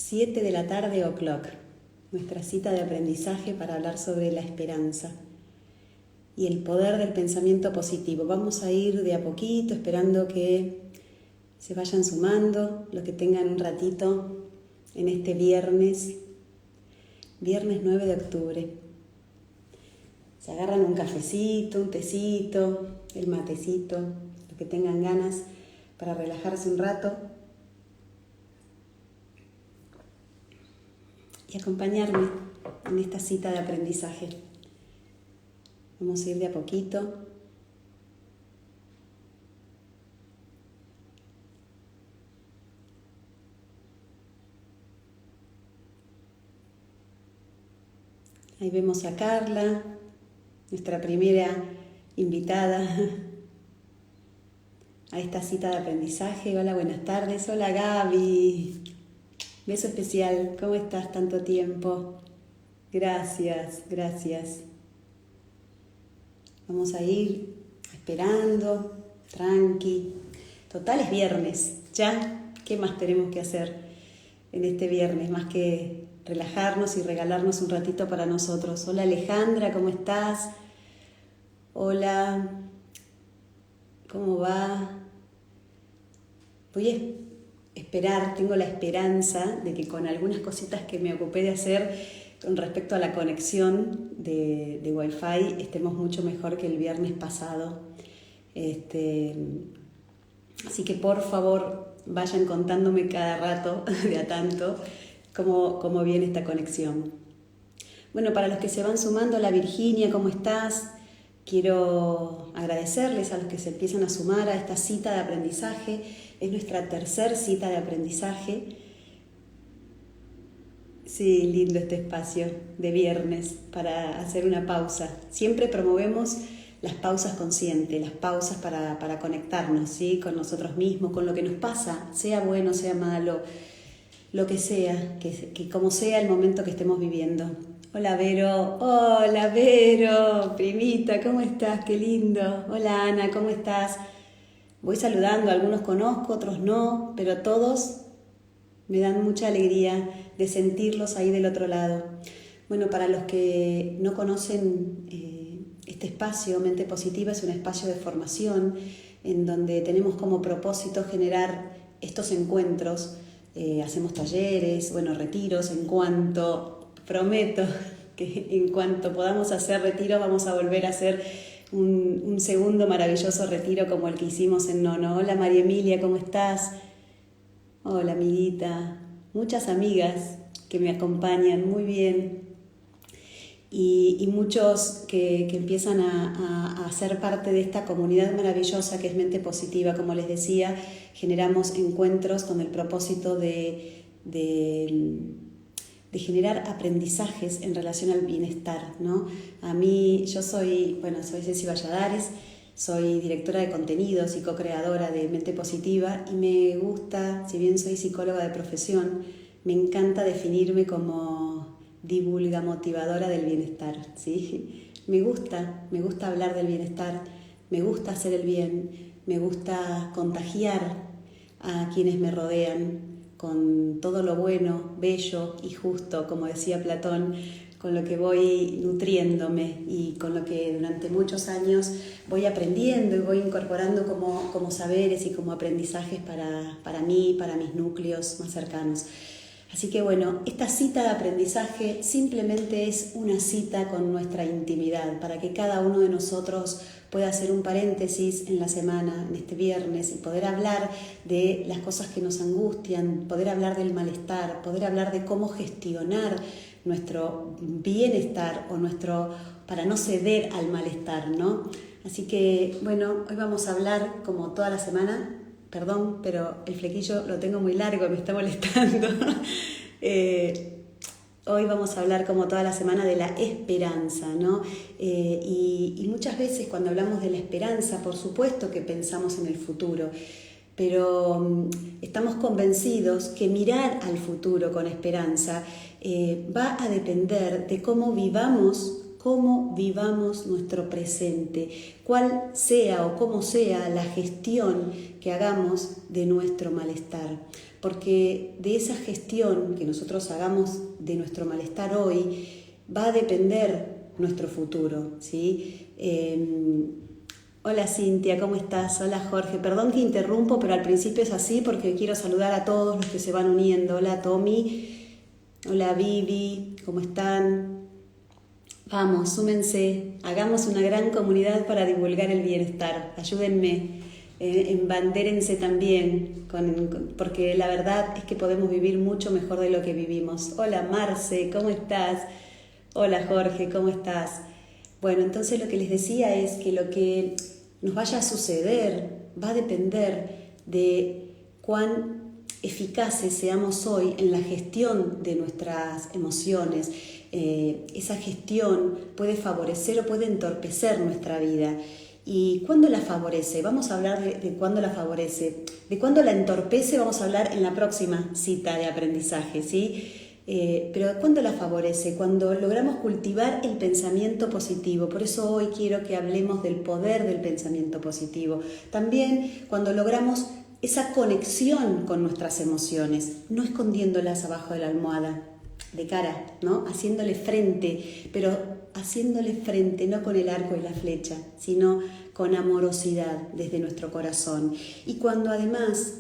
7 de la tarde o'clock, nuestra cita de aprendizaje para hablar sobre la esperanza y el poder del pensamiento positivo. Vamos a ir de a poquito, esperando que se vayan sumando los que tengan un ratito en este viernes 9 de octubre. Se agarran un cafecito, un tecito, el matecito, los que tengan ganas para relajarse un rato y acompañarme en esta cita de aprendizaje. Vamos a ir de a poquito. Ahí vemos a Carla, nuestra primera invitada a esta cita de aprendizaje. Hola, buenas tardes. Hola, Gaby. Beso especial. ¿Cómo estás tanto tiempo? Gracias, gracias. Vamos a ir esperando, tranqui. Total, es viernes. ¿Ya? ¿Qué más tenemos que hacer en este viernes? Más que relajarnos y regalarnos un ratito para nosotros. Hola, Alejandra, ¿cómo estás? Hola, ¿cómo va? Voy a esperar, tengo la esperanza de que con algunas cositas que me ocupé de hacer con respecto a la conexión de Wi-Fi estemos mucho mejor que el viernes pasado. Así que por favor vayan contándome cada rato, de a tanto, cómo viene esta conexión. Bueno, para los que se van sumando, la Virginia, ¿cómo estás? Quiero agradecerles a los que se empiezan a sumar a esta cita de aprendizaje. Es nuestra tercera cita de aprendizaje. Sí, lindo este espacio de viernes para hacer una pausa. Siempre promovemos las pausas conscientes, las pausas para conectarnos, ¿sí? Con nosotros mismos, con lo que nos pasa, sea bueno, sea malo, lo que sea, que como sea el momento que estemos viviendo. Hola Vero, primita, ¿cómo estás? Qué lindo. Hola Ana, ¿cómo estás? Voy saludando, algunos conozco, otros no, pero todos me dan mucha alegría de sentirlos ahí del otro lado. Bueno, para los que no conocen este espacio, Mente Positiva es un espacio de formación en donde tenemos como propósito generar estos encuentros. Hacemos talleres, retiros. Prometo que en cuanto podamos hacer retiro vamos a volver a hacer un segundo maravilloso retiro como el que hicimos en Nono. Hola María Emilia, ¿cómo estás? Hola amiguita, muchas amigas que me acompañan muy bien y muchos que empiezan a ser parte de esta comunidad maravillosa que es Mente Positiva. Como les decía, generamos encuentros con el propósito de generar aprendizajes en relación al bienestar, ¿no? A mí, soy Ceci Valladares, soy directora de contenidos y co-creadora de Mente Positiva y me gusta, si bien soy psicóloga de profesión, me encanta definirme como divulga motivadora del bienestar, ¿sí? Me gusta hablar del bienestar, me gusta hacer el bien, me gusta contagiar a quienes me rodean con todo lo bueno, bello y justo, como decía Platón, con lo que voy nutriéndome y con lo que durante muchos años voy aprendiendo y voy incorporando como saberes y como aprendizajes para mí, para mis núcleos más cercanos. Así que esta cita de aprendizaje simplemente es una cita con nuestra intimidad, para que cada uno de nosotros pueda hacer un paréntesis en la semana, en este viernes, y poder hablar de las cosas que nos angustian, poder hablar del malestar, poder hablar de cómo gestionar nuestro bienestar para no ceder al malestar, ¿no? Así que, hoy vamos a hablar como toda la semana. Perdón, pero el flequillo lo tengo muy largo, me está molestando. Hoy vamos a hablar como toda la semana de la esperanza, ¿no? Y muchas veces cuando hablamos de la esperanza, por supuesto que pensamos en el futuro, pero estamos convencidos que mirar al futuro con esperanza va a depender de cómo vivamos cómo vivamos nuestro presente, cuál sea o cómo sea la gestión que hagamos de nuestro malestar. Porque de esa gestión que nosotros hagamos de nuestro malestar hoy va a depender nuestro futuro, ¿sí? Hola Cintia, ¿cómo estás? Hola Jorge, perdón que interrumpo, pero al principio es así porque quiero saludar a todos los que se van uniendo. Hola Tommy, hola Vivi, ¿cómo están? Vamos, súmense, hagamos una gran comunidad para divulgar el bienestar. Ayúdenme, embandérense también, porque la verdad es que podemos vivir mucho mejor de lo que vivimos. Hola Marce, ¿cómo estás? Hola Jorge, ¿cómo estás? Bueno, entonces lo que les decía es que lo que nos vaya a suceder va a depender de cuán eficaces seamos hoy en la gestión de nuestras emociones. Esa gestión puede favorecer o puede entorpecer nuestra vida. ¿Y cuándo la favorece? Vamos a hablar de cuándo la favorece. De cuándo la entorpece vamos a hablar en la próxima cita de aprendizaje, ¿sí? Pero ¿cuándo la favorece? Cuando logramos cultivar el pensamiento positivo. Por eso hoy quiero que hablemos del poder del pensamiento positivo. También cuando logramos esa conexión con nuestras emociones, no escondiéndolas abajo de la almohada, de cara, ¿no? Haciéndole frente, pero haciéndole frente no con el arco y la flecha, sino con amorosidad desde nuestro corazón. Y cuando además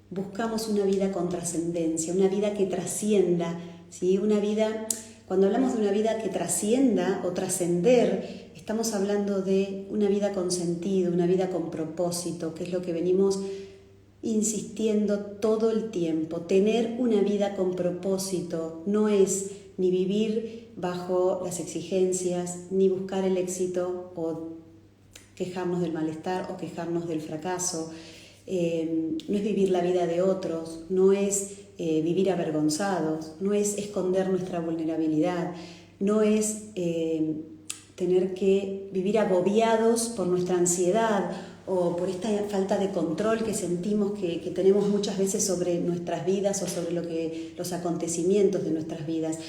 buscamos una vida con trascendencia, una vida que trascienda, ¿sí? Una vida, cuando hablamos de una vida que trascienda o trascender, estamos hablando de una vida con sentido, una vida con propósito, que es lo que venimos insistiendo todo el tiempo. Tener una vida con propósito no es ni vivir bajo las exigencias, ni buscar el éxito o quejarnos del malestar o quejarnos del fracaso. No es vivir la vida de otros, no es vivir avergonzados, no es esconder nuestra vulnerabilidad, no es tener que vivir agobiados por nuestra ansiedad o por esta falta de control que sentimos que tenemos muchas veces sobre nuestras vidas o sobre los acontecimientos de nuestras vidas.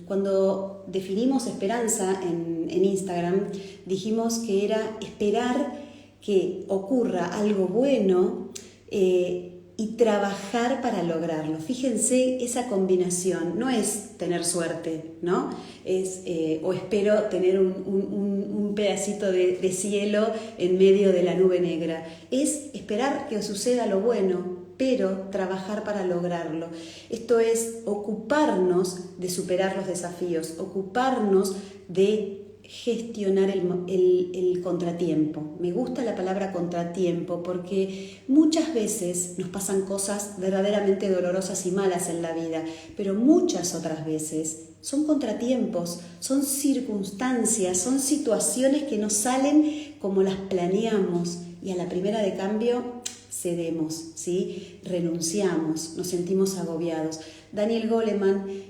Cuando definimos esperanza en Instagram, dijimos que era esperar que ocurra algo bueno y trabajar para lograrlo. Fíjense esa combinación, no es tener suerte, ¿no? Es, o espero tener un pedacito de cielo en medio de la nube negra. Es esperar que suceda lo bueno, pero trabajar para lograrlo. Esto es ocuparnos de superar los desafíos, ocuparnos de gestionar el contratiempo. Me gusta la palabra contratiempo porque muchas veces nos pasan cosas verdaderamente dolorosas y malas en la vida, pero muchas otras veces son contratiempos, son circunstancias, son situaciones que no salen como las planeamos y a la primera de cambio cedemos, ¿sí? Renunciamos, nos sentimos agobiados. Daniel Goleman,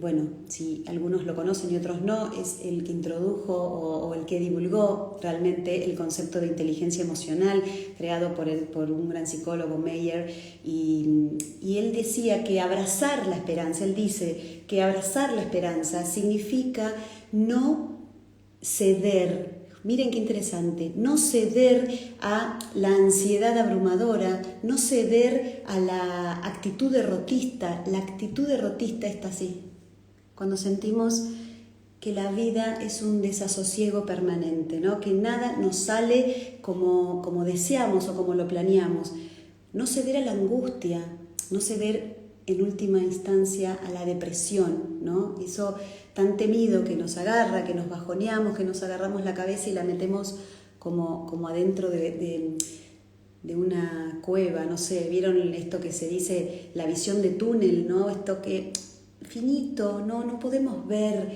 bueno, si algunos lo conocen y otros no, es el que introdujo o el que divulgó realmente el concepto de inteligencia emocional creado por un gran psicólogo, Meyer, y él decía que abrazar la esperanza, él dice que abrazar la esperanza significa no ceder. Miren qué interesante, no ceder a la ansiedad abrumadora, no ceder a la actitud derrotista. La actitud derrotista está así, cuando sentimos que la vida es un desasosiego permanente, ¿no? Que nada nos sale como deseamos o como lo planeamos. No ceder a la angustia, no ceder en última instancia a la depresión, ¿no? Eso tan temido que nos agarra, que nos bajoneamos, que nos agarramos la cabeza y la metemos como adentro de una cueva, no sé, ¿vieron esto que se dice la visión de túnel, ¿no? Esto que finito, no podemos ver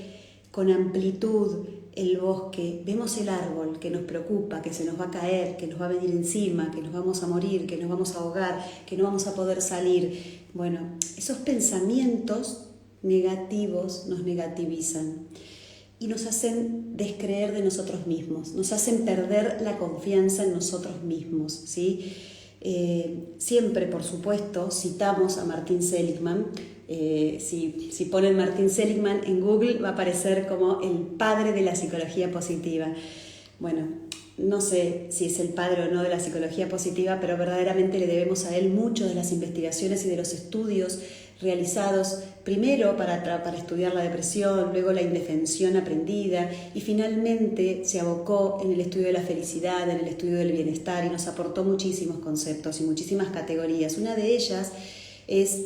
con amplitud el bosque, vemos el árbol que nos preocupa, que se nos va a caer, que nos va a venir encima, que nos vamos a morir, que nos vamos a ahogar, que no vamos a poder salir. Bueno, esos pensamientos negativos nos negativizan y nos hacen descreer de nosotros mismos, nos hacen perder la confianza en nosotros mismos, ¿sí? Siempre, por supuesto, citamos a Martin Seligman, Si ponen Martin Seligman en Google va a aparecer como el padre de la psicología positiva. Bueno, no sé si es el padre o no de la psicología positiva, pero verdaderamente le debemos a él mucho de las investigaciones y de los estudios realizados, primero para estudiar la depresión, luego la indefensión aprendida y finalmente se abocó en el estudio de la felicidad, en el estudio del bienestar y nos aportó muchísimos conceptos y muchísimas categorías. Una de ellas es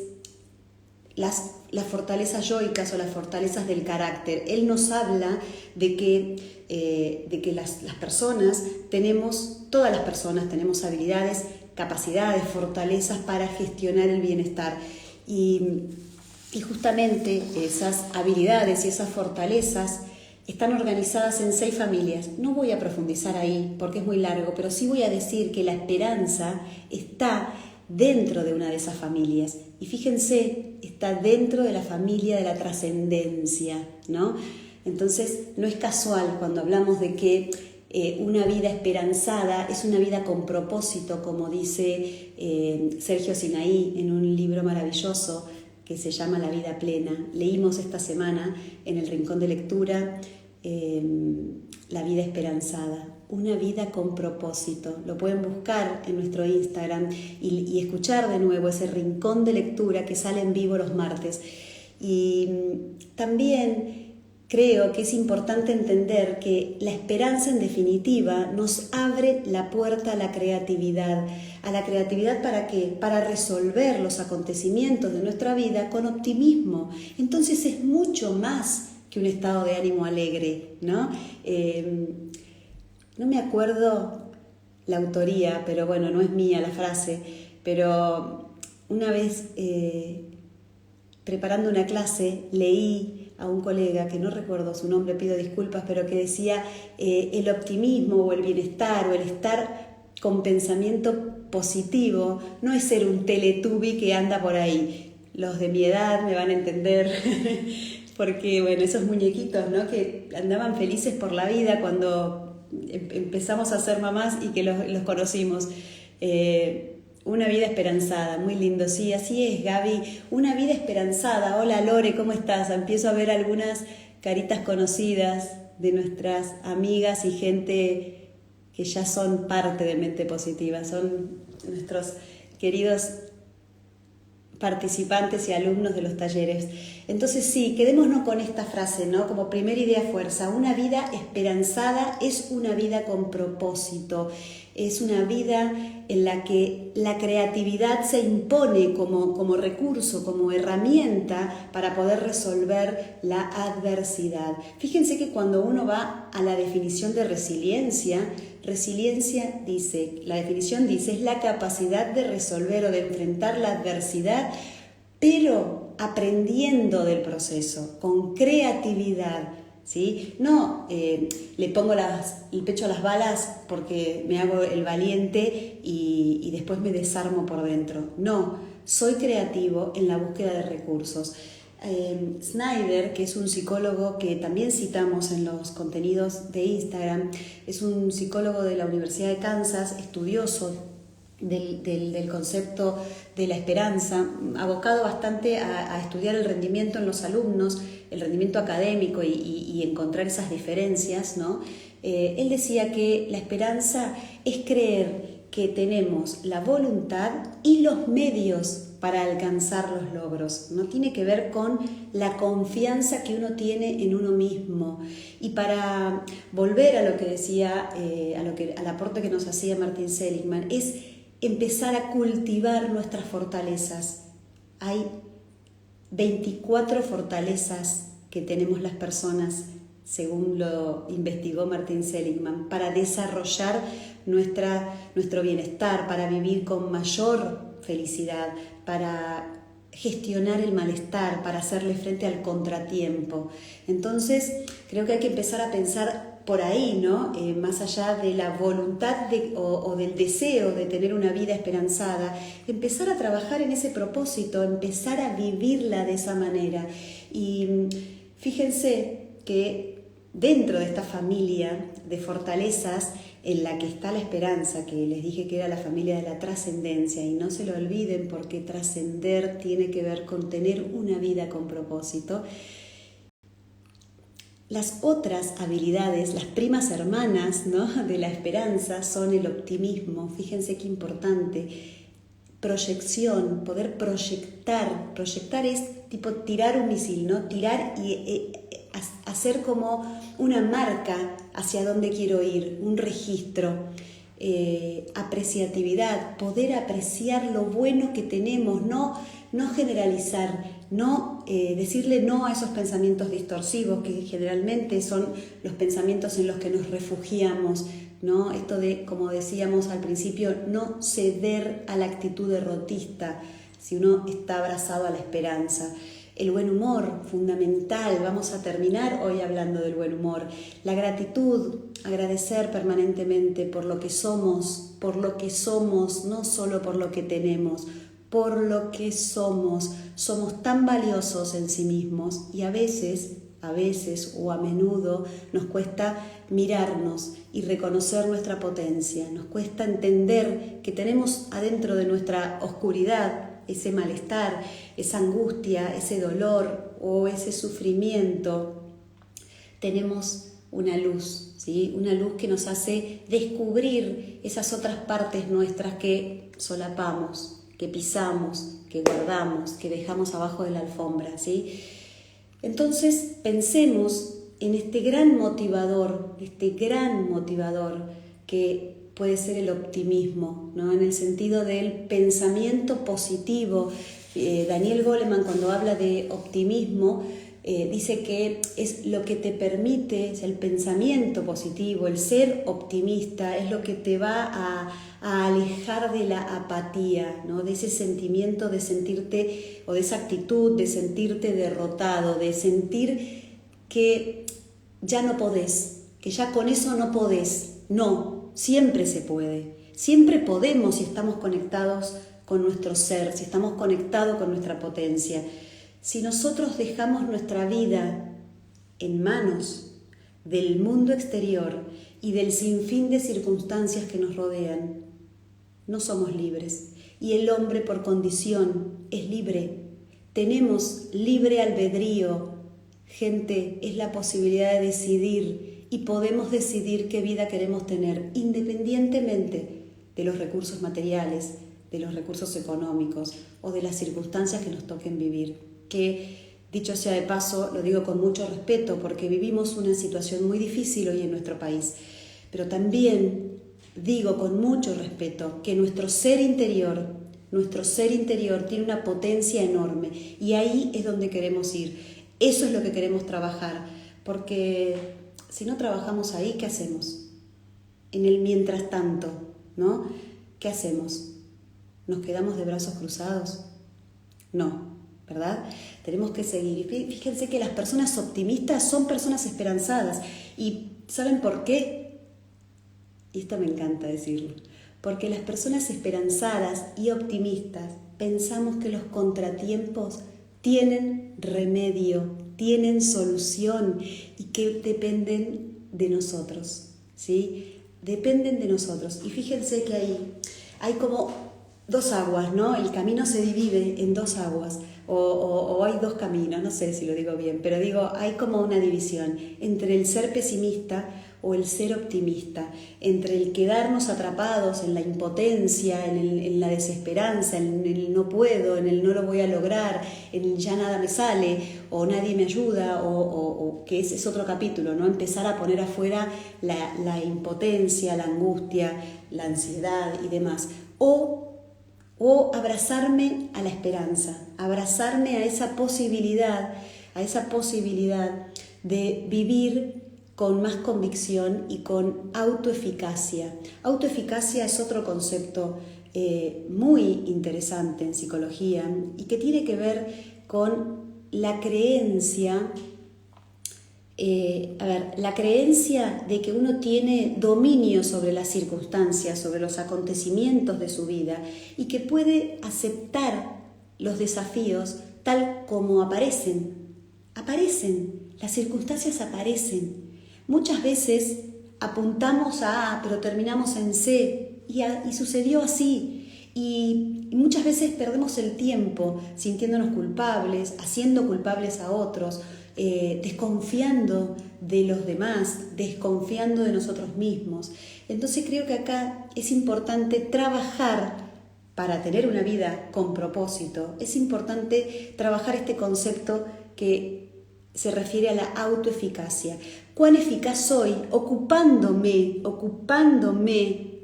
las fortalezas yoicas o las fortalezas del carácter. Él nos habla de que las personas todas las personas tenemos habilidades, capacidades, fortalezas para gestionar el bienestar. Y justamente esas habilidades y esas fortalezas están organizadas en 6 familias. No voy a profundizar ahí porque es muy largo, pero sí voy a decir que la esperanza está dentro de una de esas familias. Y fíjense, está dentro de la familia de la trascendencia, ¿no? Entonces, no es casual cuando hablamos de que una vida esperanzada es una vida con propósito, como dice Sergio Sinaí en un libro maravilloso que se llama La vida plena. Leímos esta semana en el rincón de lectura La vida esperanzada, una vida con propósito. Lo pueden buscar en nuestro Instagram y escuchar de nuevo ese rincón de lectura que sale en vivo los martes. Y también creo que es importante entender que la esperanza en definitiva nos abre la puerta a la creatividad. ¿A la creatividad para qué? Para resolver los acontecimientos de nuestra vida con optimismo. Entonces es mucho más que un estado de ánimo alegre, ¿no? No me acuerdo la autoría, pero bueno, no es mía la frase, pero una vez preparando una clase leí a un colega, que no recuerdo su nombre, pido disculpas, pero que decía el optimismo o el bienestar o el estar con pensamiento positivo no es ser un teletubby que anda por ahí. Los de mi edad me van a entender, porque bueno, esos muñequitos, ¿no?, que andaban felices por la vida cuando empezamos a ser mamás y que los conocimos. Una vida esperanzada, muy lindo, sí, así es, Gaby, una vida esperanzada. Hola Lore, ¿cómo estás? Empiezo a ver algunas caritas conocidas de nuestras amigas y gente que ya son parte de Mente Positiva, son nuestros queridos participantes y alumnos de los talleres. Entonces sí, quedémonos con esta frase, ¿no? Como primera idea fuerza, una vida esperanzada es una vida con propósito, es una vida en la que la creatividad se impone como recurso, como herramienta para poder resolver la adversidad. Fíjense que cuando uno va a la definición de resiliencia dice, la definición dice, es la capacidad de resolver o de enfrentar la adversidad, pero aprendiendo del proceso, con creatividad, ¿sí? No le pongo el pecho a las balas porque me hago el valiente y después me desarmo por dentro. No, soy creativo en la búsqueda de recursos. Snyder, que es un psicólogo que también citamos en los contenidos de Instagram, es un psicólogo de la Universidad de Kansas, estudioso del concepto de la esperanza, abocado bastante a estudiar el rendimiento en los alumnos, el rendimiento académico y encontrar esas diferencias, ¿no? Él decía que la esperanza es creer que tenemos la voluntad y los medios para alcanzar los logros, no tiene que ver con la confianza que uno tiene en uno mismo. Y para volver a lo que decía, al aporte que nos hacía Martin Seligman, es empezar a cultivar nuestras fortalezas. Hay 24 fortalezas que tenemos las personas, según lo investigó Martin Seligman, para desarrollar nuestro bienestar, para vivir con mayor felicidad, para gestionar el malestar, para hacerle frente al contratiempo. Entonces, creo que hay que empezar a pensar por ahí, ¿no? Más allá de la voluntad o del deseo de tener una vida esperanzada, empezar a trabajar en ese propósito, empezar a vivirla de esa manera. Y fíjense que dentro de esta familia de fortalezas en la que está la esperanza, que les dije que era la familia de la trascendencia, y no se lo olviden porque trascender tiene que ver con tener una vida con propósito. Las otras habilidades, las primas hermanas, ¿no?, de la esperanza son el optimismo. Fíjense qué importante. Proyección, poder proyectar. Proyectar es tipo tirar un misil, ¿no? Tirar y hacer como una marca hacia dónde quiero ir, un registro. Apreciatividad, poder apreciar lo bueno que tenemos, no generalizar, no decirle no a esos pensamientos distorsivos que generalmente son los pensamientos en los que nos refugiamos, ¿no? Esto de, como decíamos al principio, no ceder a la actitud derrotista si uno está abrazado a la esperanza. El buen humor, fundamental. Vamos a terminar hoy hablando del buen humor. La gratitud, agradecer permanentemente por lo que somos, no solo por lo que tenemos, por lo que somos. Somos tan valiosos en sí mismos y a veces o a menudo nos cuesta mirarnos y reconocer nuestra potencia. Nos cuesta entender que tenemos adentro de nuestra oscuridad ese malestar, esa angustia, ese dolor o ese sufrimiento. Tenemos una luz, ¿sí? Una luz que nos hace descubrir esas otras partes nuestras que solapamos, que pisamos, que guardamos, que dejamos abajo de la alfombra, ¿sí? Entonces pensemos en este gran motivador que puede ser el optimismo, ¿no? En el sentido del pensamiento positivo. Daniel Goleman, cuando habla de optimismo, dice que es lo que te permite, es el pensamiento positivo, el ser optimista, es lo que te va a alejar de la apatía, ¿no? De ese sentimiento de sentirte, o de esa actitud de sentirte derrotado, de sentir que ya no podés, que ya con eso no podés. No. Siempre se puede, siempre podemos si estamos conectados con nuestro ser, si estamos conectados con nuestra potencia. Si nosotros dejamos nuestra vida en manos del mundo exterior y del sinfín de circunstancias que nos rodean, no somos libres. Y el hombre por condición es libre. Tenemos libre albedrío. Gente, es la posibilidad de decidir. Y podemos decidir qué vida queremos tener, independientemente de los recursos materiales, de los recursos económicos o de las circunstancias que nos toquen vivir. Que, dicho sea de paso, lo digo con mucho respeto porque vivimos una situación muy difícil hoy en nuestro país, pero también digo con mucho respeto que nuestro ser interior tiene una potencia enorme y ahí es donde queremos ir. Eso es lo que queremos trabajar, porque si no trabajamos ahí, ¿qué hacemos? En el mientras tanto, ¿no? ¿Qué hacemos? ¿Nos quedamos de brazos cruzados? No, ¿verdad? Tenemos que seguir. Fíjense que las personas optimistas son personas esperanzadas. ¿Y saben por qué? Y esto me encanta decirlo. Porque las personas esperanzadas y optimistas pensamos que los contratiempos tienen remedio, tienen solución y que dependen de nosotros, ¿sí? Dependen de nosotros. Y fíjense que hay como dos aguas, ¿no? El camino se divide en dos aguas o hay dos caminos, no sé si lo digo bien, pero digo, hay como una división entre el ser pesimista o el ser optimista, entre el quedarnos atrapados en la impotencia, en la desesperanza, en el no puedo, en el no lo voy a lograr, en el ya nada me sale o nadie me ayuda o que ese es otro capítulo, ¿no? Empezar a poner afuera la impotencia, la angustia, la ansiedad y demás. O abrazarme a la esperanza, abrazarme a esa posibilidad de vivir con más convicción y con autoeficacia. Autoeficacia es otro concepto muy interesante en psicología y que tiene que ver con la creencia, la creencia de que uno tiene dominio sobre las circunstancias, sobre los acontecimientos de su vida y que puede aceptar los desafíos tal como aparecen. Las circunstancias aparecen. Muchas veces apuntamos a A, pero terminamos en C, y sucedió así. Y muchas veces perdemos el tiempo sintiéndonos culpables, haciendo culpables a otros, desconfiando de los demás, desconfiando de nosotros mismos. Entonces creo que acá es importante trabajar para tener una vida con propósito. Es importante trabajar este concepto que se refiere a la autoeficacia. ¿Cuán eficaz soy ocupándome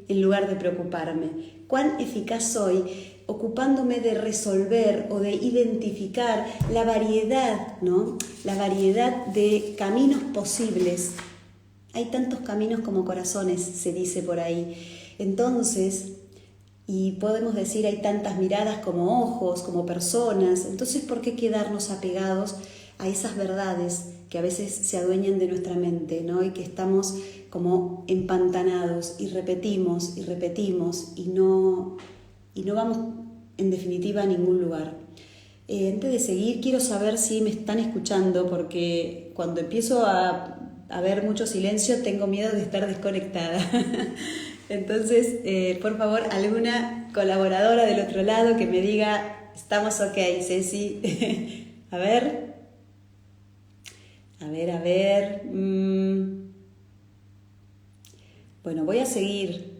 en lugar de preocuparme? ¿Cuán eficaz soy ocupándome de resolver o de identificar la variedad, ¿no? La variedad de caminos posibles? Hay tantos caminos como corazones, se dice por ahí. Entonces, y podemos decir, hay tantas miradas como ojos, como personas. Entonces, ¿por qué quedarnos apegados a esas verdades que a veces se adueñan de nuestra mente, ¿no? Y que estamos como empantanados y repetimos y no vamos en definitiva a ningún lugar? Antes de seguir, quiero saber si me están escuchando, porque cuando empiezo a ver mucho silencio tengo miedo de estar desconectada. Entonces, por favor, alguna colaboradora del otro lado que me diga, estamos ok, Ceci. A ver. Bueno, voy a seguir.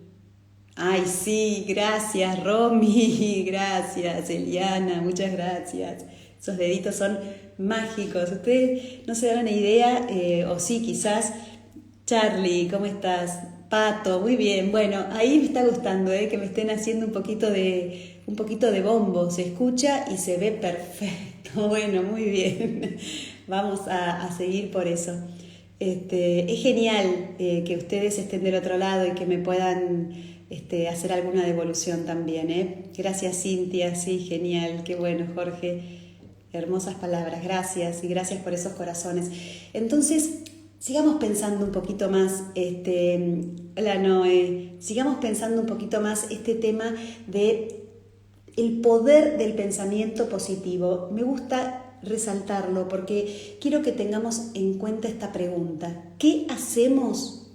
Ay, sí, gracias, Romy, gracias, Eliana, muchas gracias. Esos deditos son mágicos. Ustedes no se dan una idea, o sí, quizás. Charlie, ¿cómo estás? Pato, muy bien. Bueno, ahí me está gustando, que me estén haciendo un poquito de bombo. Se escucha y se ve perfecto. Bueno, muy bien. Vamos a seguir por eso. Es genial que ustedes estén del otro lado y que me puedan hacer alguna devolución también. Gracias, Cintia, sí, genial, qué bueno, Jorge. Hermosas palabras, gracias, y gracias por esos corazones. Entonces, sigamos pensando un poquito más, hola Noé, sigamos pensando un poquito más este tema de el poder del pensamiento positivo. Me gusta resaltarlo porque quiero que tengamos en cuenta esta pregunta. ¿Qué hacemos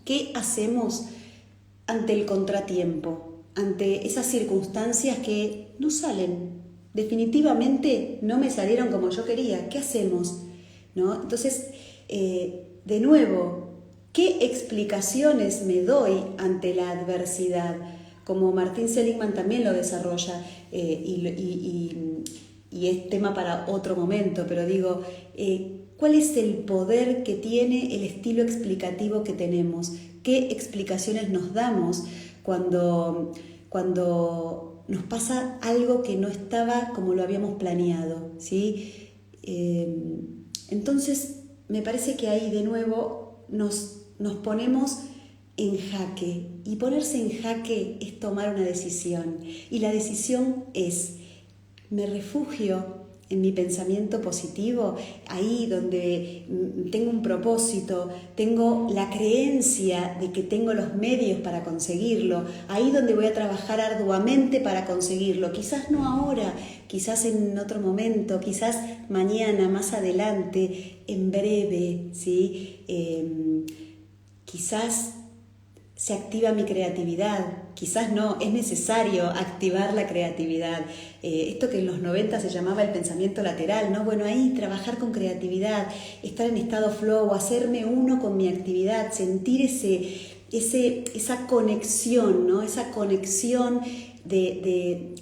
ante el contratiempo? Ante esas circunstancias que no salen. Definitivamente no me salieron como yo quería. ¿Qué hacemos? ¿No? Entonces, de nuevo, ¿qué explicaciones me doy ante la adversidad? Como Martín Seligman también lo desarrolla, y es tema para otro momento, pero digo, ¿cuál es el poder que tiene el estilo explicativo que tenemos? ¿Qué explicaciones nos damos cuando nos pasa algo que no estaba como lo habíamos planeado? ¿Sí? Entonces, me parece que ahí de nuevo nos ponemos en jaque, y ponerse en jaque es tomar una decisión, y la decisión es: me refugio en mi pensamiento positivo, ahí donde tengo un propósito, tengo la creencia de que tengo los medios para conseguirlo, ahí donde voy a trabajar arduamente para conseguirlo, quizás no ahora, quizás en otro momento, quizás mañana, más adelante, en breve, ¿sí? Quizás se activa mi creatividad, quizás no, es necesario activar la creatividad. Esto que en los 90 se llamaba el pensamiento lateral, ¿no? Bueno, ahí trabajar con creatividad, estar en estado flow, hacerme uno con mi actividad, sentir esa conexión, ¿no? Esa conexión de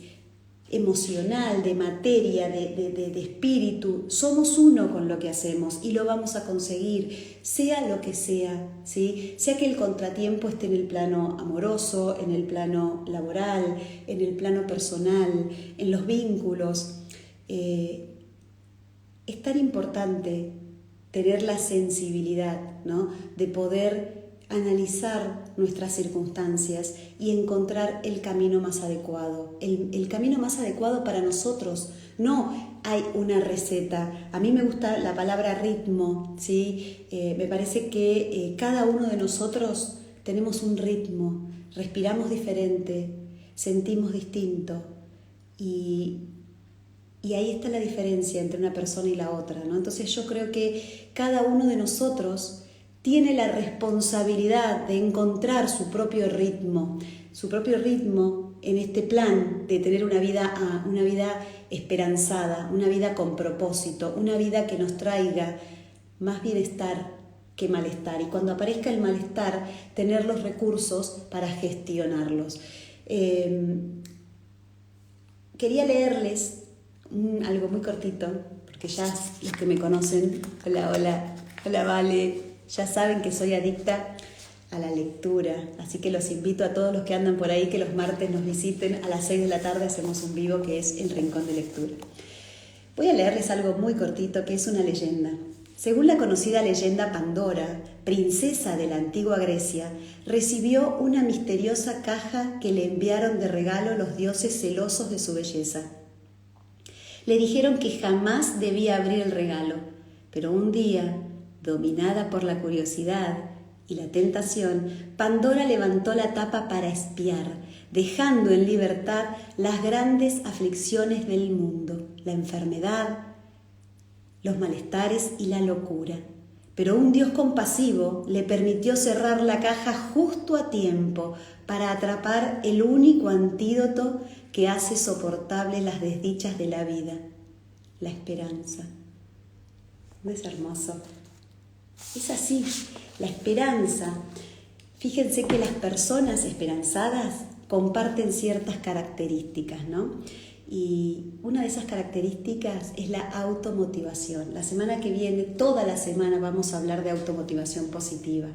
emocional, de materia, de espíritu. Somos uno con lo que hacemos y lo vamos a conseguir, sea lo que sea, ¿sí? Sea que el contratiempo esté en el plano amoroso, en el plano laboral, en el plano personal, en los vínculos. Es tan importante tener la sensibilidad, ¿no? De poder analizar nuestras circunstancias y encontrar el camino más adecuado, el camino más adecuado para nosotros. No hay una receta. A mí me gusta la palabra ritmo, ¿sí? Me parece que cada uno de nosotros tenemos un ritmo, respiramos diferente, sentimos distinto, y ahí está la diferencia entre una persona y la otra, ¿no? Entonces yo creo que cada uno de nosotros tiene la responsabilidad de encontrar su propio ritmo en este plan de tener una vida esperanzada, una vida con propósito, una vida que nos traiga más bienestar que malestar. Y cuando aparezca el malestar, tener los recursos para gestionarlos. Quería leerles algo muy cortito, porque ya los que me conocen, hola Vale, ya saben que soy adicta a la lectura, así que los invito a todos los que andan por ahí que los martes nos visiten a las 6 de la tarde, hacemos un vivo que es el Rincón de Lectura. Voy a leerles algo muy cortito que es una leyenda. Según la conocida leyenda, Pandora, princesa de la antigua Grecia, recibió una misteriosa caja que le enviaron de regalo los dioses celosos de su belleza. Le dijeron que jamás debía abrir el regalo, pero un día, dominada por la curiosidad y la tentación, Pandora levantó la tapa para espiar, dejando en libertad las grandes aflicciones del mundo, la enfermedad, los malestares y la locura. Pero un Dios compasivo le permitió cerrar la caja justo a tiempo para atrapar el único antídoto que hace soportables las desdichas de la vida, la esperanza. ¿No es hermoso? Es así, la esperanza. Fíjense que las personas esperanzadas comparten ciertas características, ¿no? Y una de esas características es la automotivación. La semana que viene, toda la semana, vamos a hablar de automotivación positiva.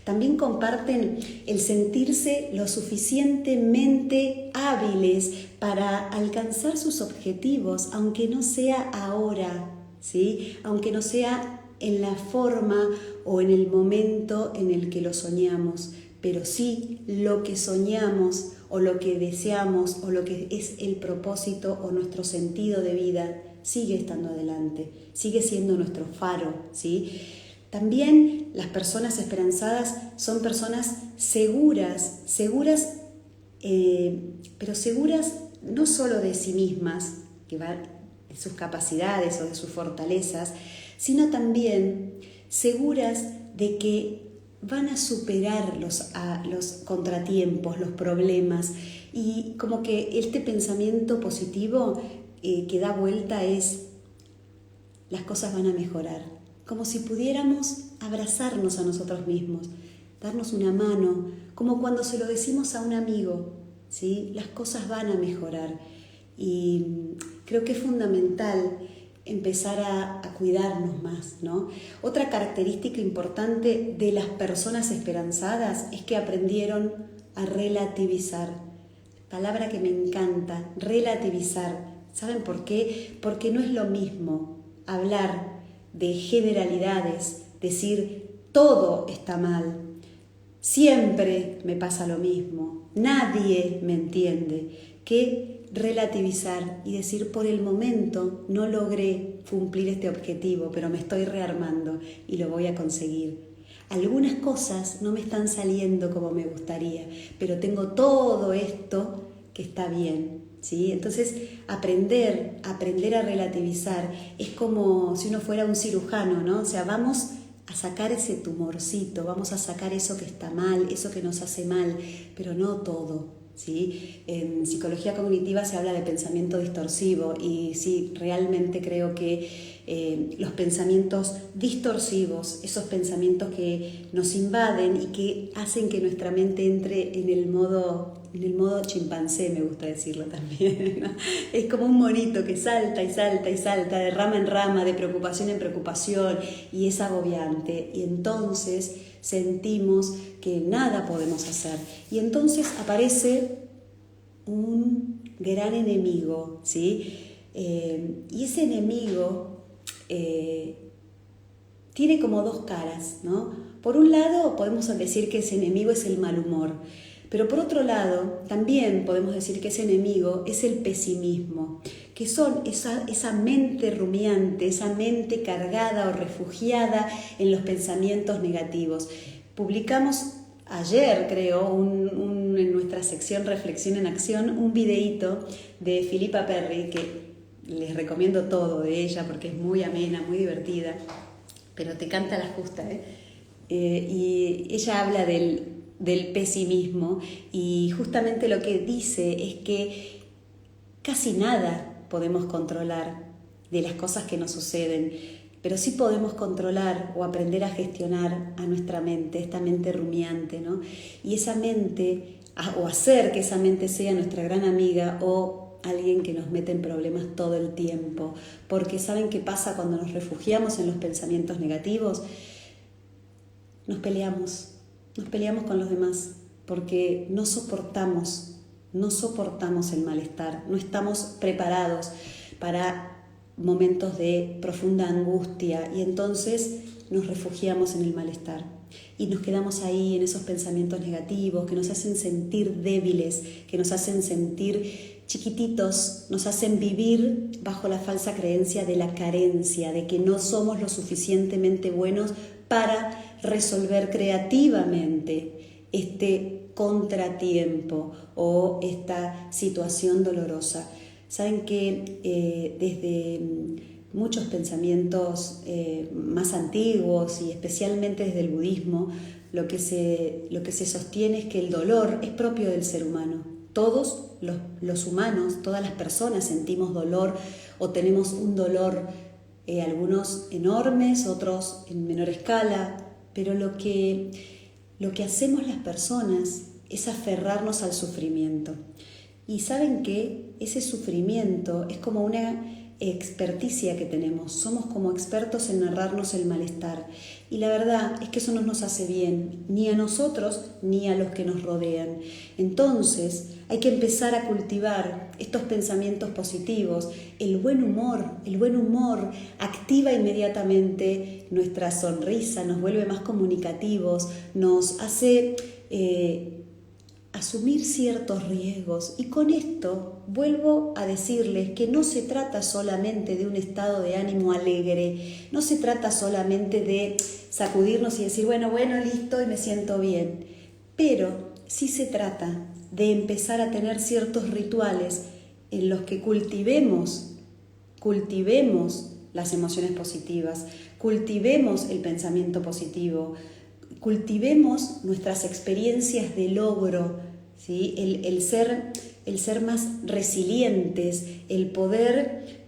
También comparten el sentirse lo suficientemente hábiles para alcanzar sus objetivos, aunque no sea ahora, ¿sí? Aunque no sea en la forma o en el momento en el que lo soñamos, pero sí lo que soñamos o lo que deseamos o lo que es el propósito o nuestro sentido de vida sigue estando adelante, sigue siendo nuestro faro, ¿sí? También las personas esperanzadas son personas seguras, pero seguras no solo de sí mismas, de sus capacidades o de sus fortalezas, sino también seguras de que van a superar los contratiempos, los problemas, y como que este pensamiento positivo que da vuelta es: las cosas van a mejorar, como si pudiéramos abrazarnos a nosotros mismos, darnos una mano, como cuando se lo decimos a un amigo, ¿sí? Las cosas van a mejorar, y creo que es fundamental empezar a cuidarnos más, ¿no? Otra característica importante de las personas esperanzadas es que aprendieron a relativizar. Palabra que me encanta, relativizar. ¿Saben por qué? Porque no es lo mismo hablar de generalidades, decir todo está mal, siempre me pasa lo mismo, nadie me entiende, que relativizar y decir: por el momento no logré cumplir este objetivo, pero me estoy rearmando y lo voy a conseguir. Algunas cosas no me están saliendo como me gustaría, pero tengo todo esto que está bien, ¿sí? Entonces, aprender a relativizar es como si uno fuera un cirujano, ¿no? O sea, vamos a sacar ese tumorcito, vamos a sacar eso que está mal, eso que nos hace mal, pero no todo, ¿sí? En psicología cognitiva se habla de pensamiento distorsivo, y sí, realmente creo que los pensamientos distorsivos, esos pensamientos que nos invaden y que hacen que nuestra mente entre en el modo chimpancé, me gusta decirlo también, ¿no? Es como un monito que salta y salta y salta de rama en rama, de preocupación en preocupación, y es agobiante, y entonces sentimos que nada podemos hacer, y entonces aparece un gran enemigo, ¿sí? Y ese enemigo tiene como dos caras, ¿no? Por un lado podemos decir que ese enemigo es el mal humor, pero por otro lado también podemos decir que ese enemigo es el pesimismo, que son esa mente rumiante, esa mente cargada o refugiada en los pensamientos negativos. Publicamos ayer, creo, en nuestra sección Reflexión en Acción, un videíto de Philippa Perry, que les recomiendo todo de ella porque es muy amena, muy divertida, pero te canta la justa, ¿eh? y ella habla del pesimismo, y justamente lo que dice es que casi nada podemos controlar de las cosas que nos suceden, pero sí podemos controlar o aprender a gestionar a nuestra mente, esta mente rumiante, ¿no? Y esa mente, o hacer que esa mente sea nuestra gran amiga o alguien que nos mete en problemas todo el tiempo. Porque ¿saben qué pasa cuando nos refugiamos en los pensamientos negativos? Nos peleamos con los demás, porque no soportamos el malestar, no estamos preparados para momentos de profunda angustia, y entonces nos refugiamos en el malestar y nos quedamos ahí en esos pensamientos negativos que nos hacen sentir débiles, que nos hacen sentir chiquititos, nos hacen vivir bajo la falsa creencia de la carencia, de que no somos lo suficientemente buenos para resolver creativamente este contratiempo o esta situación dolorosa. Saben que desde muchos pensamientos más antiguos y especialmente desde el budismo, lo que se sostiene es que el dolor es propio del ser humano. Todos los humanos, todas las personas sentimos dolor o tenemos un dolor, algunos enormes, otros en menor escala, pero lo que hacemos las personas es aferrarnos al sufrimiento. Y saben que ese sufrimiento es como una experticia que tenemos, somos como expertos en narrarnos el malestar, y la verdad es que eso no nos hace bien, ni a nosotros ni a los que nos rodean. Entonces hay que empezar a cultivar estos pensamientos positivos. El buen humor activa inmediatamente nuestra sonrisa, nos vuelve más comunicativos, nos hace asumir ciertos riesgos. Y con esto vuelvo a decirles que no se trata solamente de un estado de ánimo alegre, no se trata solamente de sacudirnos y decir bueno, listo y me siento bien, pero sí se trata de empezar a tener ciertos rituales en los que cultivemos las emociones positivas, cultivemos el pensamiento positivo, cultivemos nuestras experiencias de logro, ¿sí? el ser más resilientes, el poder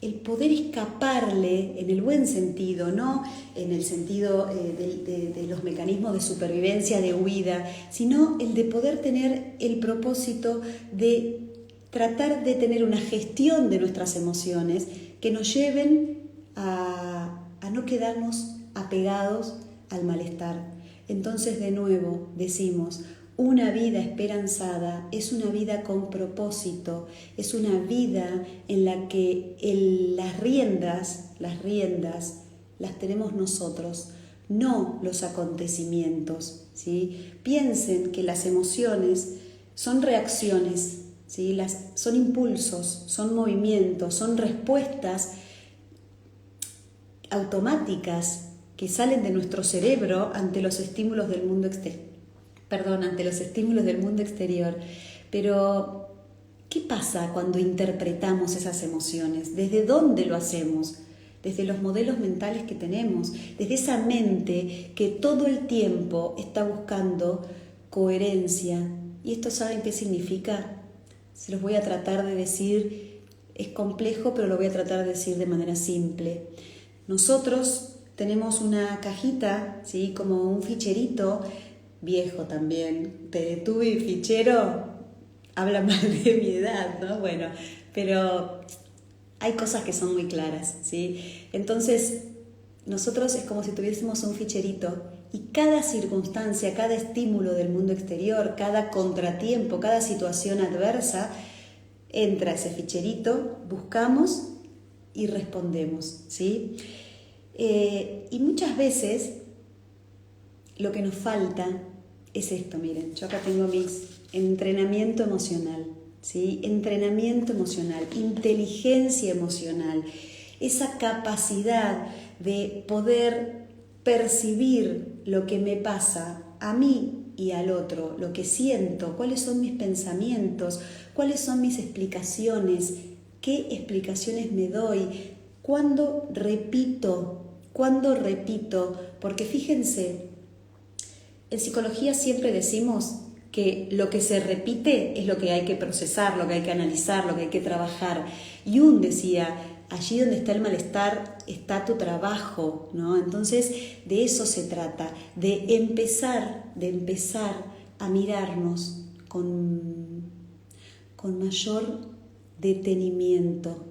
escaparle en el buen sentido, no en el sentido de los mecanismos de supervivencia, de huida, sino el de poder tener el propósito de tratar de tener una gestión de nuestras emociones que nos lleven a no quedarnos apegados al malestar. Entonces, de nuevo decimos, una vida esperanzada es una vida con propósito, es una vida en la que las riendas las tenemos nosotros, no los acontecimientos, ¿sí? Piensen que las emociones son reacciones, ¿sí? Son impulsos, son movimientos, son respuestas automáticas que salen de nuestro cerebro ante los estímulos del mundo exterior. Pero, ¿qué pasa cuando interpretamos esas emociones? ¿Desde dónde lo hacemos? Desde los modelos mentales que tenemos, desde esa mente que todo el tiempo está buscando coherencia. ¿Y esto saben qué significa? Se los voy a tratar de decir, es complejo, pero lo voy a tratar de decir de manera simple. Nosotros tenemos una cajita, ¿sí? Como un ficherito, viejo también, Teletubby y fichero, habla mal de mi edad, ¿no? Bueno, pero hay cosas que son muy claras, ¿sí? Entonces, nosotros es como si tuviésemos un ficherito y cada circunstancia, cada estímulo del mundo exterior, cada contratiempo, cada situación adversa, entra ese ficherito, buscamos y respondemos, ¿sí? Y muchas veces lo que nos falta es esto, miren, yo acá tengo mis entrenamiento emocional, ¿sí? Entrenamiento emocional, inteligencia emocional, esa capacidad de poder percibir lo que me pasa a mí y al otro, lo que siento, cuáles son mis pensamientos, cuáles son mis explicaciones, qué explicaciones me doy, cuándo repito ¿Cuándo repito? Porque fíjense, en psicología siempre decimos que lo que se repite es lo que hay que procesar, lo que hay que analizar, lo que hay que trabajar. Jung decía, allí donde está el malestar está tu trabajo, ¿no? Entonces, de eso se trata, de empezar a mirarnos con mayor detenimiento.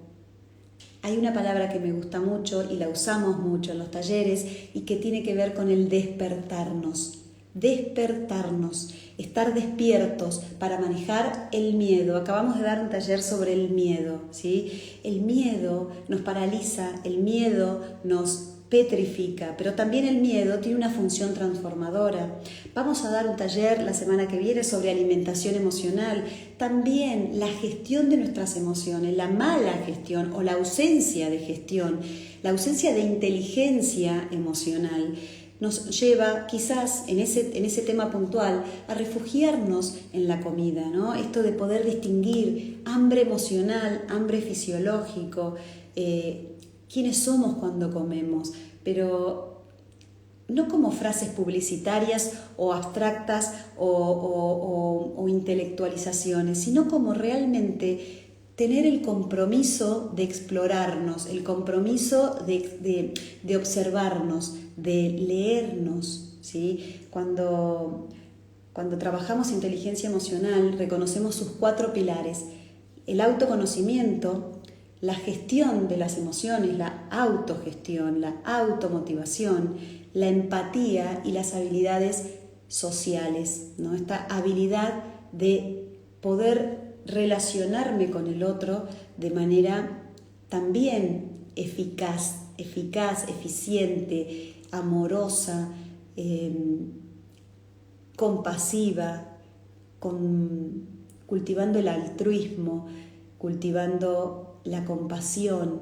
Hay una palabra que me gusta mucho y la usamos mucho en los talleres y que tiene que ver con el despertarnos. Despertarnos, estar despiertos para manejar el miedo. Acabamos de dar un taller sobre el miedo, ¿sí? El miedo nos paraliza, el miedo nos petrifica, pero también el miedo tiene una función transformadora. Vamos a dar un taller la semana que viene sobre alimentación emocional. También la gestión de nuestras emociones, la mala gestión o la ausencia de gestión, la ausencia de inteligencia emocional nos lleva quizás en ese tema puntual a refugiarnos en la comida, ¿no? Esto de poder distinguir hambre emocional, hambre fisiológico, quiénes somos cuando comemos, pero no como frases publicitarias o abstractas o intelectualizaciones, sino como realmente tener el compromiso de explorarnos, el compromiso de observarnos, de leernos, ¿sí? Cuando trabajamos inteligencia emocional, reconocemos sus 4 pilares: el autoconocimiento, la gestión de las emociones, la autogestión, la automotivación, la empatía y las habilidades sociales, ¿no? Esta habilidad de poder relacionarme con el otro de manera también eficaz, eficiente, amorosa, compasiva, cultivando el altruismo, cultivando la compasión.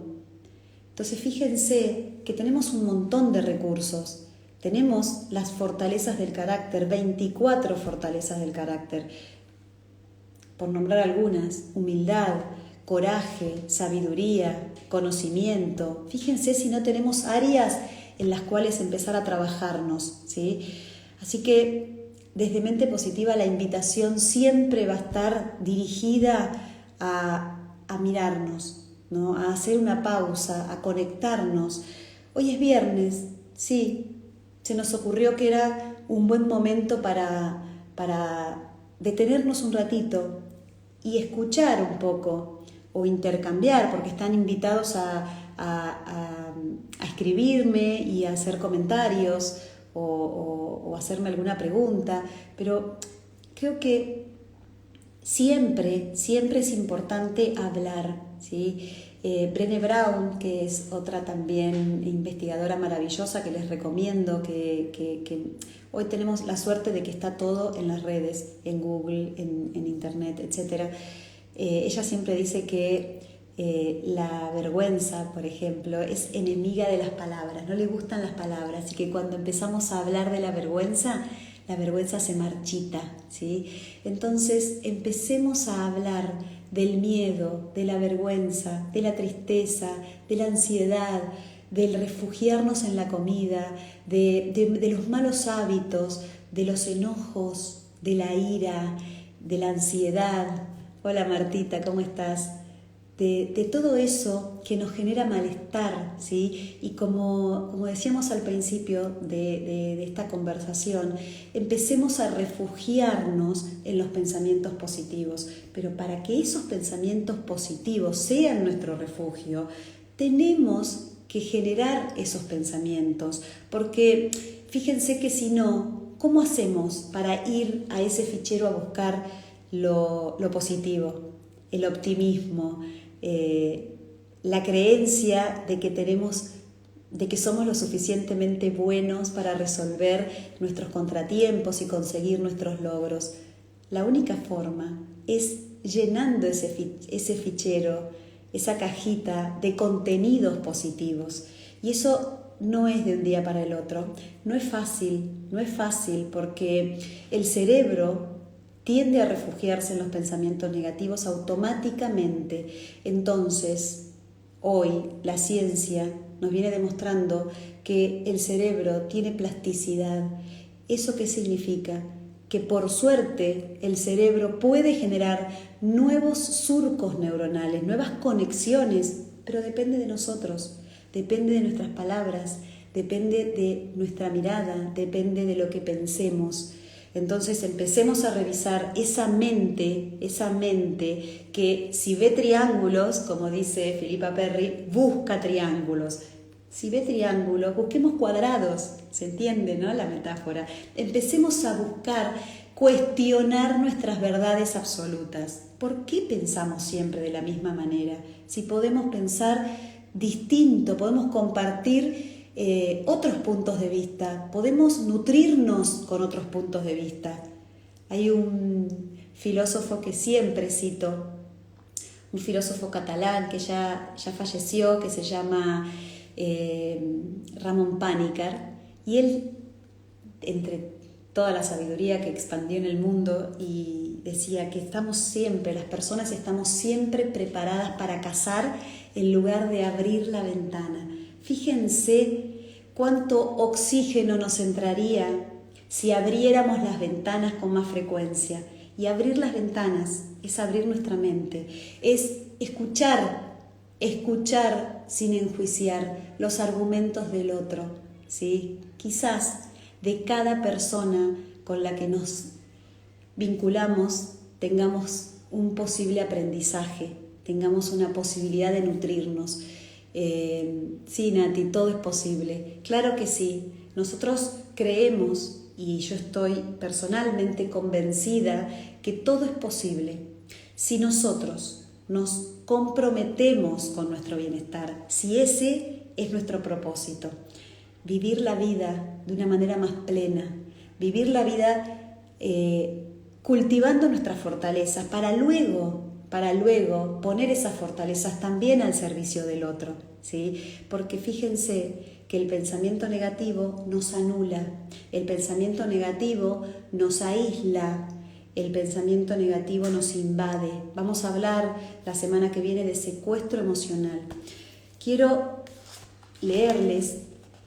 Entonces fíjense que tenemos un montón de recursos. Tenemos las fortalezas del carácter, 24 fortalezas del carácter. Por nombrar algunas: humildad, coraje, sabiduría, conocimiento. Fíjense si no tenemos áreas en las cuales empezar a trabajarnos, ¿sí? Así que desde Mente Positiva la invitación siempre va a estar dirigida a mirarnos, ¿no? A hacer una pausa, a conectarnos. Hoy es viernes, sí, se nos ocurrió que era un buen momento para detenernos un ratito y escuchar un poco o intercambiar, porque están invitados a escribirme y a hacer comentarios o hacerme alguna pregunta, pero creo que siempre es importante hablar, ¿sí? Brené Brown, que es otra también investigadora maravillosa que les recomiendo, que hoy tenemos la suerte de que está todo en las redes, en Google, en Internet, etc. Ella siempre dice que la vergüenza, por ejemplo, es enemiga de las palabras, no le gustan las palabras, y que cuando empezamos a hablar de la vergüenza se marchita, ¿sí? Entonces empecemos a hablar del miedo, de la vergüenza, de la tristeza, de la ansiedad, del refugiarnos en la comida, de los malos hábitos, de los enojos, de la ira, de la ansiedad. Hola Martita, ¿cómo estás? De todo eso que nos genera malestar, ¿sí? Y como decíamos al principio de esta conversación, empecemos a refugiarnos en los pensamientos positivos. Pero para que esos pensamientos positivos sean nuestro refugio, tenemos que generar esos pensamientos, porque fíjense que si no, ¿cómo hacemos para ir a ese fichero a buscar lo positivo, el optimismo, la creencia de que somos lo suficientemente buenos para resolver nuestros contratiempos y conseguir nuestros logros? La única forma es llenando ese fichero, esa cajita de contenidos positivos. Y eso no es de un día para el otro. No es fácil porque el cerebro tiende a refugiarse en los pensamientos negativos automáticamente. Entonces, hoy la ciencia nos viene demostrando que el cerebro tiene plasticidad. ¿Eso qué significa? Que por suerte el cerebro puede generar nuevos surcos neuronales, nuevas conexiones, pero depende de nosotros, depende de nuestras palabras, depende de nuestra mirada, depende de lo que pensemos. Entonces empecemos a revisar esa mente que si ve triángulos, como dice Philippa Perry, busca triángulos. Si ve triángulos, busquemos cuadrados, se entiende, ¿no? La metáfora. Empecemos a buscar, cuestionar nuestras verdades absolutas. ¿Por qué pensamos siempre de la misma manera? Si podemos pensar distinto, podemos compartir otros puntos de vista, podemos nutrirnos con otros puntos de vista. Hay un filósofo que siempre cito, un filósofo catalán que ya falleció, que se llama Ramon Panikkar, y él, entre toda la sabiduría que expandió en el mundo, y decía que las personas estamos siempre preparadas para cazar en lugar de abrir la ventana. Fíjense cuánto oxígeno nos entraría si abriéramos las ventanas con más frecuencia. Y abrir las ventanas es abrir nuestra mente, es escuchar sin enjuiciar los argumentos del otro, ¿sí? Quizás de cada persona con la que nos vinculamos tengamos un posible aprendizaje, tengamos una posibilidad de nutrirnos. Sí, Nati, todo es posible. Claro que sí. Nosotros creemos, y yo estoy personalmente convencida, que todo es posible si nosotros nos comprometemos con nuestro bienestar, si ese es nuestro propósito. Vivir la vida de una manera más plena, vivir la vida cultivando nuestras fortalezas para luego poner esas fortalezas también al servicio del otro, ¿sí? Porque fíjense que el pensamiento negativo nos anula, el pensamiento negativo nos aísla, el pensamiento negativo nos invade. Vamos a hablar la semana que viene de secuestro emocional. Quiero leerles,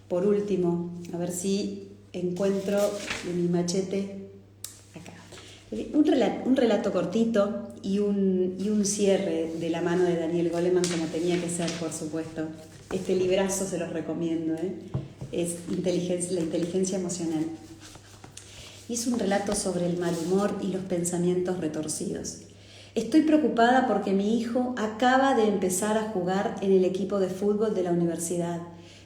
por último, a ver si encuentro de mi machete acá, un relato cortito y un cierre de la mano de Daniel Goleman, como tenía que ser, por supuesto. Este librazo se los recomiendo, es la inteligencia emocional. Y es un relato sobre el mal humor y los pensamientos retorcidos. Estoy preocupada porque mi hijo acaba de empezar a jugar en el equipo de fútbol de la universidad.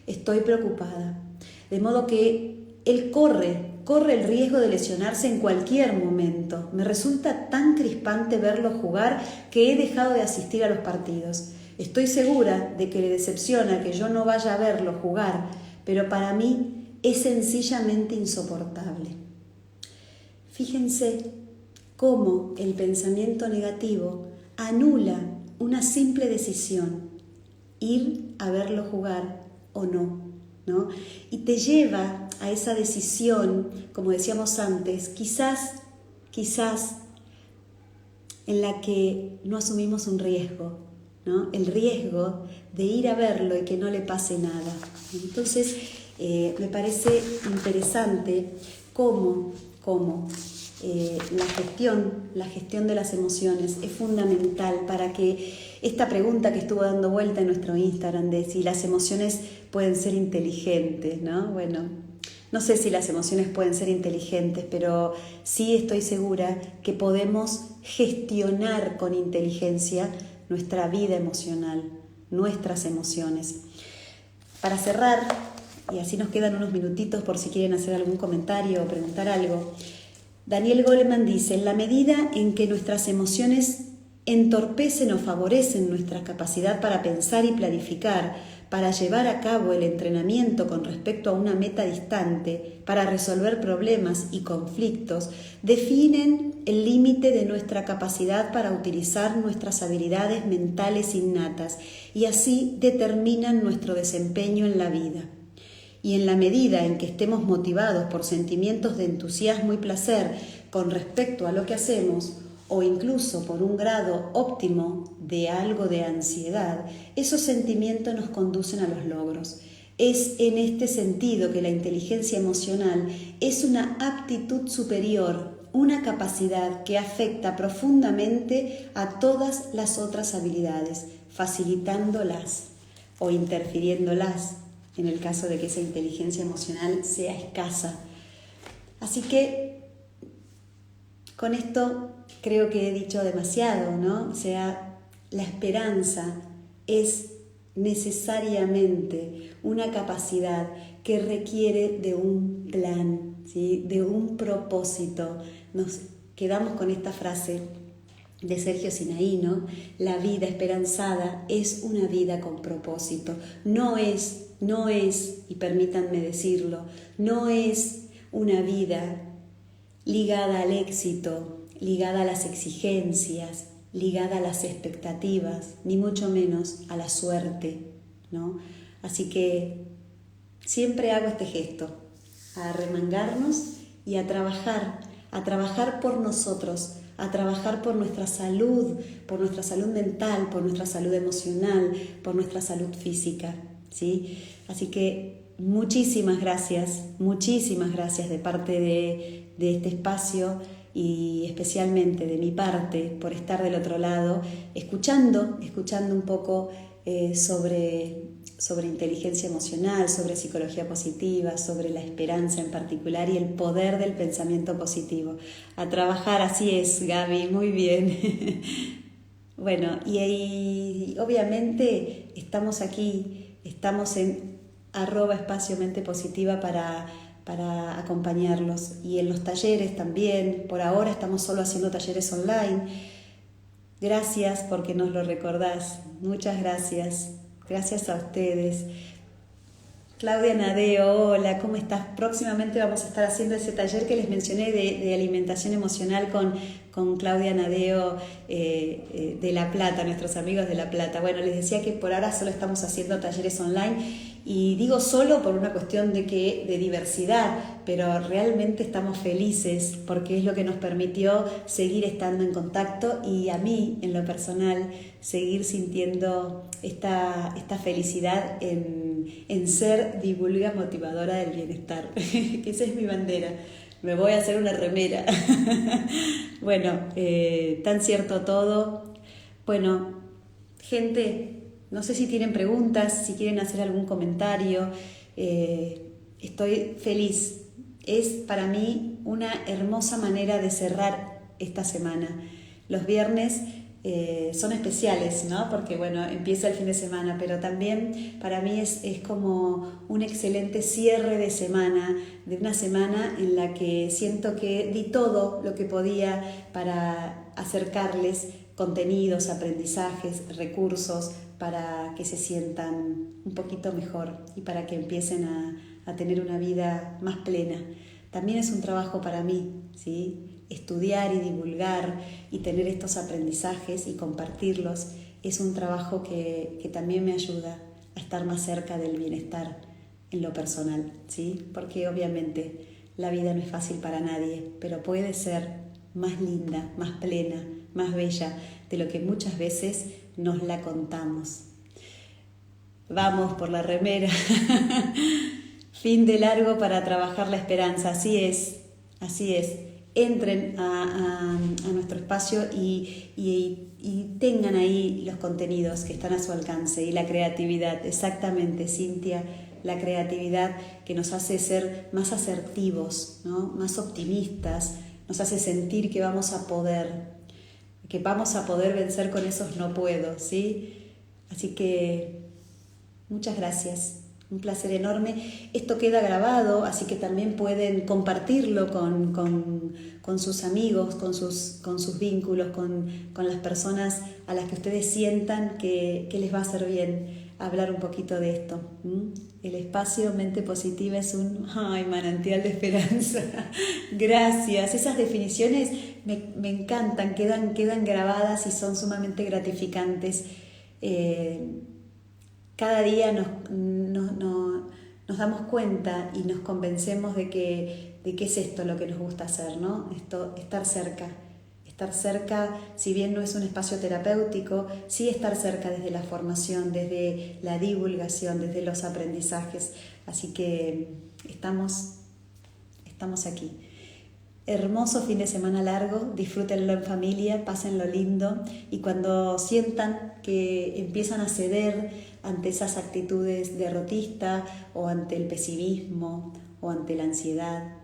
Estoy preocupada. De modo que él corre el riesgo de lesionarse en cualquier momento. Me resulta tan crispante verlo jugar que he dejado de asistir a los partidos. Estoy segura de que le decepciona que yo no vaya a verlo jugar, pero para mí es sencillamente insoportable. Fíjense cómo el pensamiento negativo anula una simple decisión, ir a verlo jugar o no, ¿no? Y te lleva a esa decisión, como decíamos antes, quizás en la que no asumimos un riesgo, ¿no? El riesgo de ir a verlo y que no le pase nada. Entonces, me parece interesante cómo la gestión de las emociones es fundamental para que esta pregunta que estuvo dando vuelta en nuestro Instagram de si las emociones pueden ser inteligentes, ¿no? Bueno, no sé si las emociones pueden ser inteligentes, pero sí estoy segura que podemos gestionar con inteligencia nuestra vida emocional, nuestras emociones. Para cerrar, y así nos quedan unos minutitos por si quieren hacer algún comentario o preguntar algo, Daniel Goleman dice: en la medida en que nuestras emociones entorpecen o favorecen nuestra capacidad para pensar y planificar, para llevar a cabo el entrenamiento con respecto a una meta distante, para resolver problemas y conflictos, definen el límite de nuestra capacidad para utilizar nuestras habilidades mentales innatas y así determinan nuestro desempeño en la vida. Y en la medida en que estemos motivados por sentimientos de entusiasmo y placer con respecto a lo que hacemos, o incluso por un grado óptimo de algo de ansiedad, esos sentimientos nos conducen a los logros. Es en este sentido que la inteligencia emocional es una aptitud superior, una capacidad que afecta profundamente a todas las otras habilidades, facilitándolas o interfiriéndolas en el caso de que esa inteligencia emocional sea escasa. Así que con esto creo que he dicho demasiado, ¿no? O sea, la esperanza es necesariamente una capacidad que requiere de un plan, ¿sí? De un propósito. Nos quedamos con esta frase de Sergio Sinaí, ¿no? La vida esperanzada es una vida con propósito. No es, y permítanme decirlo, no es una vida ligada al éxito, ligada a las exigencias, ligada a las expectativas, ni mucho menos a la suerte, ¿no? Así que siempre hago este gesto, a remangarnos y a trabajar por nosotros, a trabajar por nuestra salud mental, por nuestra salud emocional, por nuestra salud física, ¿sí? Así que muchísimas gracias de parte de este espacio y especialmente de mi parte por estar del otro lado, escuchando un poco sobre inteligencia emocional, sobre psicología positiva, sobre la esperanza en particular y el poder del pensamiento positivo. A trabajar, así es, Gaby, muy bien. Bueno, y obviamente estamos aquí, estamos en @espacio mente positiva para acompañarlos, y en los talleres también. Por ahora estamos solo haciendo talleres online. Gracias porque nos lo recordás, muchas gracias a ustedes. Claudia Nadeo, hola, ¿cómo estás? Próximamente vamos a estar haciendo ese taller que les mencioné de alimentación emocional con Claudia Nadeo de La Plata, nuestros amigos de La Plata. Bueno, les decía que por ahora solo estamos haciendo talleres online, y digo solo por una cuestión de diversidad, pero realmente estamos felices porque es lo que nos permitió seguir estando en contacto, y a mí, en lo personal, seguir sintiendo esta felicidad en ser divulga motivadora del bienestar, que esa es mi bandera. Me voy a hacer una remera. Bueno, tan cierto todo. Bueno, gente, no sé si tienen preguntas, si quieren hacer algún comentario. Estoy feliz. Es para mí una hermosa manera de cerrar esta semana. Los viernes son especiales, ¿no? Porque bueno, empieza el fin de semana, pero también para mí es como un excelente cierre de semana, de una semana en la que siento que di todo lo que podía para acercarles contenidos, aprendizajes, recursos, para que se sientan un poquito mejor y para que empiecen a tener una vida más plena. También es un trabajo para mí, ¿sí? Estudiar y divulgar y tener estos aprendizajes y compartirlos es un trabajo que también me ayuda a estar más cerca del bienestar en lo personal, ¿sí? Porque obviamente la vida no es fácil para nadie, pero puede ser más linda, más plena, más bella de lo que muchas veces nos la contamos. Vamos por la remera. Fin de largo para trabajar la esperanza, así es. Entren a nuestro espacio y tengan ahí los contenidos que están a su alcance, y la creatividad, exactamente, Cintia, la creatividad que nos hace ser más asertivos, ¿no? Más optimistas, nos hace sentir que vamos a poder vencer con esos no puedo, ¿sí? Así que muchas gracias. Un placer enorme. Esto queda grabado, así que también pueden compartirlo con sus amigos, con sus vínculos, con las personas a las que ustedes sientan que les va a hacer bien hablar un poquito de esto. El espacio Mente Positiva es un manantial de esperanza. Gracias. Esas definiciones me encantan, quedan grabadas y son sumamente gratificantes. Cada día nos damos cuenta y nos convencemos de que es esto lo que nos gusta hacer, ¿no? Estar cerca Estar cerca, si bien no es un espacio terapéutico, sí estar cerca desde la formación, desde la divulgación, desde los aprendizajes. Así que estamos aquí. Hermoso fin de semana largo, disfrútenlo en familia, pásenlo lindo y cuando sientan que empiezan a ceder ante esas actitudes derrotistas o ante el pesimismo o ante la ansiedad,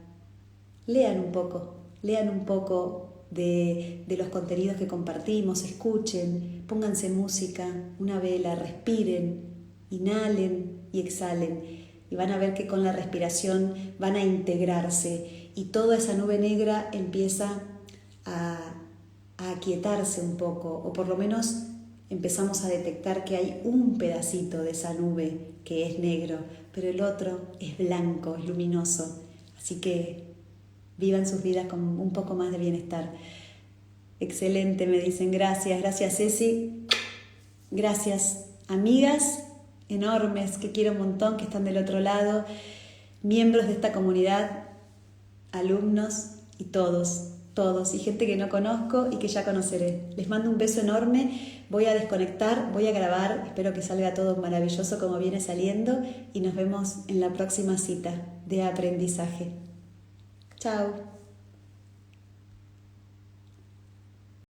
lean un poco de los contenidos que compartimos, escuchen, pónganse música, una vela, respiren, inhalen y exhalen y van a ver que con la respiración van a integrarse y toda esa nube negra empieza a aquietarse un poco, o por lo menos empezamos a detectar que hay un pedacito de esa nube que es negro, pero el otro es blanco, es luminoso. Así que vivan sus vidas con un poco más de bienestar. Excelente, me dicen. Gracias Ceci. Gracias, amigas enormes que quiero un montón, que están del otro lado, miembros de esta comunidad, alumnos y todos, y gente que no conozco y que ya conoceré. Les mando un beso enorme, voy a desconectar, voy a grabar, espero que salga todo maravilloso como viene saliendo y nos vemos en la próxima cita de aprendizaje. Chao.